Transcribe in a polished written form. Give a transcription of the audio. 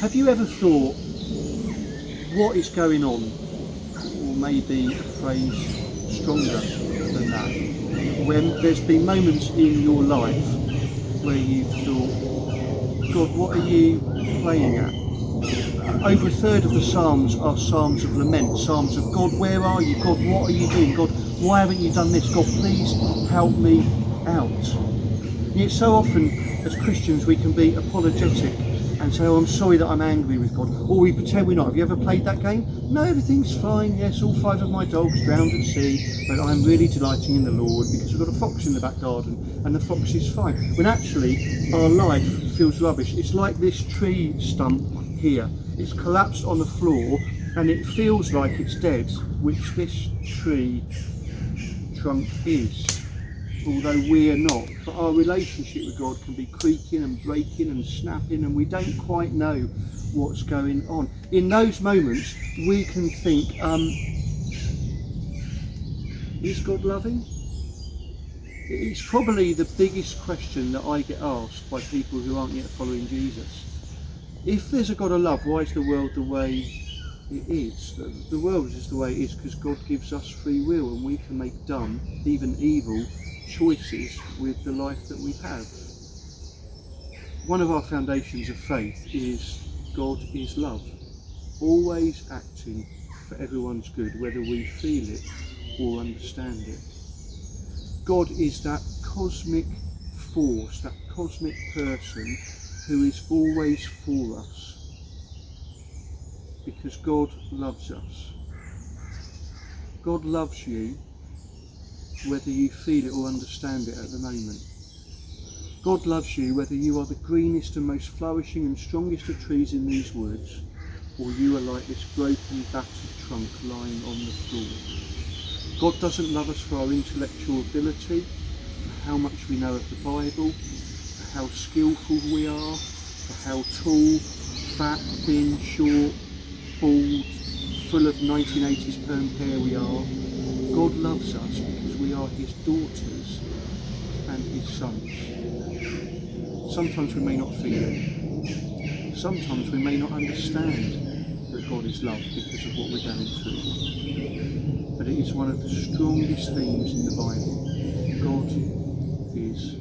Have you ever thought, what is going on? Or maybe a phrase stronger than that. When there's been moments in your life where you thought, God, what are you playing at? Over a third of the Psalms are Psalms of lament, Psalms of God, where are you? God, what are you doing? God, why haven't you done this? God, please help me out. And yet so often as Christians we can be apologetic and say, oh, I'm sorry that I'm angry with God, or we pretend we're not. Have you ever played that game? No, everything's fine, yes, all 5 of my dogs drowned at sea, but I'm really delighting in the Lord because we've got a fox in the back garden and the fox is fine. When actually our life feels rubbish. It's like this tree stump here. It's collapsed on the floor and it feels like it's dead, which this tree trunk is, although we are not. But our relationship with God can be creaking and breaking and snapping, and we don't quite know what's going on. In those moments we can think, is God loving? It's probably the biggest question that I get asked by people who aren't yet following Jesus. If there's a God of love, why is the world the way it is? The world is just the way it is because God gives us free will, and we can make dumb, even evil, choices with the life that we have. One of our foundations of faith is God is love, always acting for everyone's good, whether we feel it or understand it. God is that cosmic force, that cosmic person who is always for us, because God loves us. God loves you whether you feel it or understand it at the moment. God loves you whether you are the greenest and most flourishing and strongest of trees in these woods, or you are like this broken, battered trunk lying on the floor. God doesn't love us for our intellectual ability, for how much we know of the Bible, for how skillful we are, for how tall, fat, thin, short, bald, full of 1980s perm hair we are. God loves us because we are his daughters and his sons. Sometimes we may not feel it. Sometimes we may not understand that God is love because of what we're going through. But it is one of the strongest themes in the Bible. God is